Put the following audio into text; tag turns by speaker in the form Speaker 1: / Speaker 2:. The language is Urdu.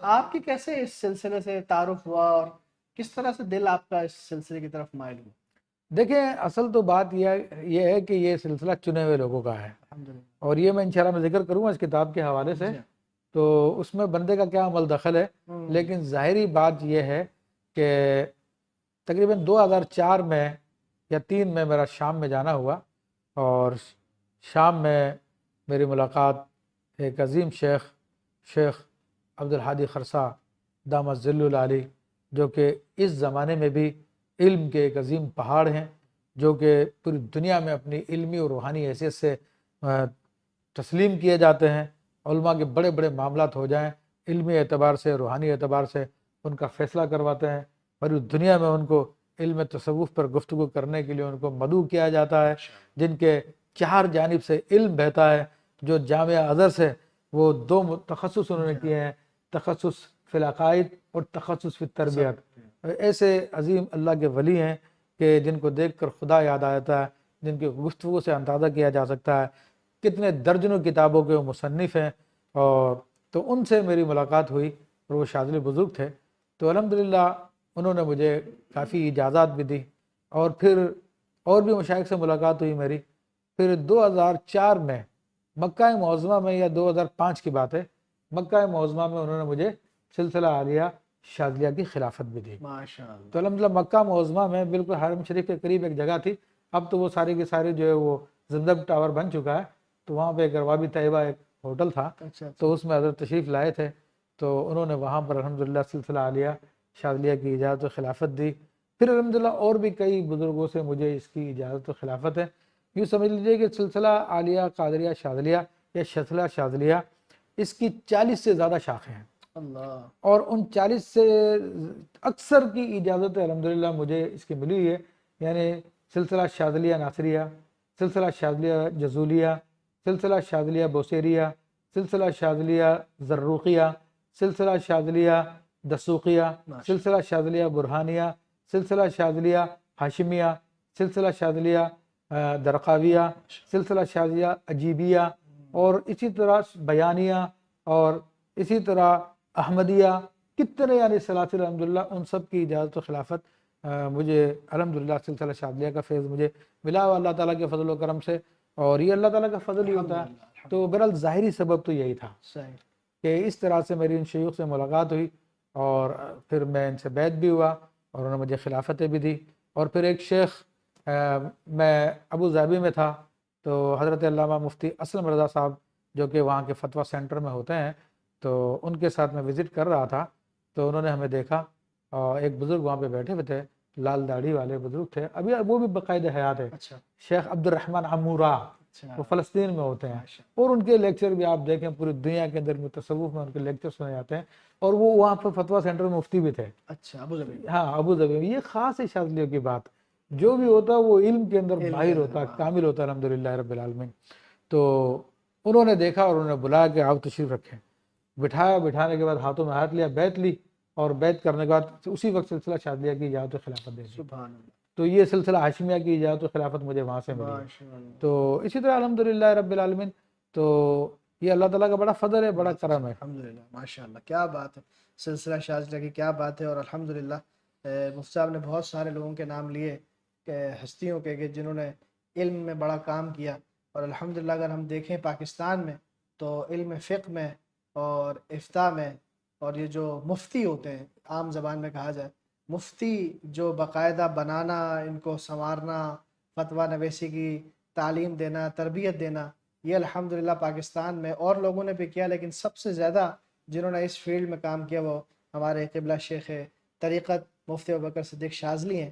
Speaker 1: آپ کی کیسے اس سلسلے سے تعارف ہوا اور کس طرح سے دل آپ کا اس سلسلے کی طرف مائل ہوا؟
Speaker 2: دیکھیں اصل تو بات یہ ہے کہ یہ سلسلہ چنے ہوئے لوگوں کا ہے،
Speaker 1: الحمدللہ۔
Speaker 2: اور یہ میں انشاءاللہ میں ذکر کروں گا اس کتاب کے حوالے سے، تو اس میں بندے کا کیا عمل دخل ہے، لیکن ظاہری بات یہ ہے کہ تقریباً 2004 میں یا 3 میں میرا شام میں جانا ہوا، اور شام میں میری ملاقات ایک عظیم شیخ عبدالحادی خرسہ دامت ظل العالی، جو کہ اس زمانے میں بھی علم کے ایک عظیم پہاڑ ہیں، جو کہ پوری دنیا میں اپنی علمی اور روحانی حیثیت سے تسلیم کیے جاتے ہیں۔ علماء کے بڑے بڑے معاملات ہو جائیں، علمی اعتبار سے روحانی اعتبار سے ان کا فیصلہ کرواتے ہیں، پوری دنیا میں ان کو علم تصوف پر گفتگو کرنے کے لیے ان کو مدعو کیا جاتا ہے، جن کے 4 جانب سے علم بہتا ہے۔ جو جامعہ ازہر سے وہ 2 تخصص انہوں نے کیے ہیں، تخصص فی العقائد اور تخصص فی التربیت۔ ایسے عظیم اللہ کے ولی ہیں کہ جن کو دیکھ کر خدا یاد آتا ہے، جن کی گفتگو سے اندازہ کیا جا سکتا ہے کتنے درجنوں کتابوں کے وہ مصنف ہیں۔ اور تو ان سے میری ملاقات ہوئی، اور وہ شاذلی بزرگ تھے، تو الحمدللہ انہوں نے مجھے کافی اجازات بھی دی، اور پھر اور بھی مشائخ سے ملاقات ہوئی میری۔ پھر 2004 میں مکہ معظمہ میں، یا 2005 کی بات ہے، مکہ معظمہ میں انہوں نے مجھے سلسلہ عالیہ شاذلیہ کی خلافت بھی دی۔
Speaker 1: ماشاءاللہ۔
Speaker 2: تو الحمدللہ مکہ معظمہ میں بالکل حرم شریف کے قریب ایک جگہ تھی، اب تو وہ ساری کی ساری جو ہے وہ زمزم ٹاور بن چکا ہے، تو وہاں پہ ایک روابی طیبہ ایک ہوٹل تھا، تو اس میں حضرت تشریف لائے تھے، تو انہوں نے وہاں پر الحمدللہ سلسلہ عالیہ شاذلیہ کی اجازت و خلافت دی۔ پھر الحمدللہ اور بھی کئی بزرگوں سے مجھے اس کی اجازت و خلافت ہے۔ یوں سمجھ لیجئے کہ سلسلہ عالیہ قادریہ شاذلیہ یا سلسلہ شاذلیہ، اس کی 40 سے زیادہ شاخیں ہیں،
Speaker 1: اللہ۔
Speaker 2: اور ان 40 سے اکثر کی اجازت الحمدللہ مجھے اس کی ملی ہوئی ہے، یعنی سلسلہ شاذلیہ ناصریہ، سلسلہ شاذلیہ جزولیہ، سلسلہ شاذلیہ بوسیریہ، سلسلہ شاذلیہ زروقیہ، سلسلہ شاذلیہ دسوقیہ، سلسلہ شاذلیہ برہانیہ، سلسلہ شاذلیہ ہاشمیہ، سلسلہ شاذلیہ درقاویہ، سلسلہ شاذلیہ عجیبیہ، اور اسی طرح بیانیہ، اور اسی طرح احمدیہ، کتنے یعنی سلاسل الحمدللہ ان سب کی اجازت و خلافت مجھے الحمدللہ سلسلہ شاذلیہ کا فیض مجھے ملا ہوا اللہ تعالیٰ کے فضل و کرم سے، اور یہ اللہ تعالیٰ کا فضل ہی ہوتا ہے۔ تو بہرحال ظاہری سبب تو یہی تھا کہ اس طرح سے میری ان شیوخ سے ملاقات ہوئی، اور پھر میں ان سے بیعت بھی ہوا، اور انہوں نے مجھے خلافتیں بھی دی۔ اور پھر ایک شیخ، میں ابو ظہبی میں تھا، تو حضرت علامہ مفتی اسلم رضا صاحب جو کہ وہاں کے فتویٰ سینٹر میں ہوتے ہیں، تو ان کے ساتھ میں وزٹ کر رہا تھا، تو انہوں نے ہمیں دیکھا، اور ایک بزرگ وہاں پہ بیٹھے ہوئے تھے، لال داڑھی والے بزرگ تھے، ابھی وہ بھی باقاعدہ حیات ہے، شیخ عبد الرحمن عمورہ، وہ فلسطین میں ہوتے ہیں، اور ان کے لیکچر بھی آپ دیکھیں پوری دنیا کے اندر تصوف میں ان کے لیکچر سنے جاتے ہیں، اور وہ وہاں پر فتویٰ سینٹر میں مفتی بھی تھے۔
Speaker 1: اچھا، ابو ظبی۔
Speaker 2: ہاں ابو ظبی، یہ خاص ہے شاذلیوں کی بات، جو بھی ہوتا ہے وہ علم کے اندر ماہر ہوتا ہے، کامل ہوتا ہے الحمدللہ رب العالمین۔ تو انہوں نے دیکھا اور انہوں نے بلایا کہ آپ تشریف رکھیں، بٹھایا، بٹھانے کے بعد ہاتھوں میں ہاتھ لیا، بیعت لی، اور بیعت کرنے کے بعد اسی وقت سلسلہ شاذلیہ کی اجازت و خلافت دے دی۔
Speaker 1: سبحان اللہ۔
Speaker 2: تو یہ سلسلہ ہاشمیہ کی اجازت و خلافت مجھے وہاں سے ملی۔ تو اسی طرح الحمدللہ رب العالمین، تو یہ اللہ تعالیٰ کا بڑا فضل ہے، بڑا کرم ہے۔
Speaker 1: الحمدللہ، ماشاءاللہ، کیا بات ہے، سلسلہ شاذلیہ کی کیا بات ہے۔ اور الحمدللہ مفتی صاحب نے بہت سارے لوگوں کے نام لیے، کہ ہستیوں کے کہ جنہوں نے علم میں بڑا کام کیا، اور الحمدللہ اگر ہم دیکھیں پاکستان میں تو علم فقہ میں اور افتاء میں، اور یہ جو مفتی ہوتے ہیں عام زبان میں کہا جائے، مفتی جو باقاعدہ بنانا، ان کو سنوارنا، فتویٰ نویسی کی تعلیم دینا، تربیت دینا، یہ الحمدللہ پاکستان میں اور لوگوں نے بھی کیا، لیکن سب سے زیادہ جنہوں نے اس فیلڈ میں کام کیا وہ ہمارے قبلہ شیخ طریقت مفتی ابوبکر صدیق شاذلی ہیں۔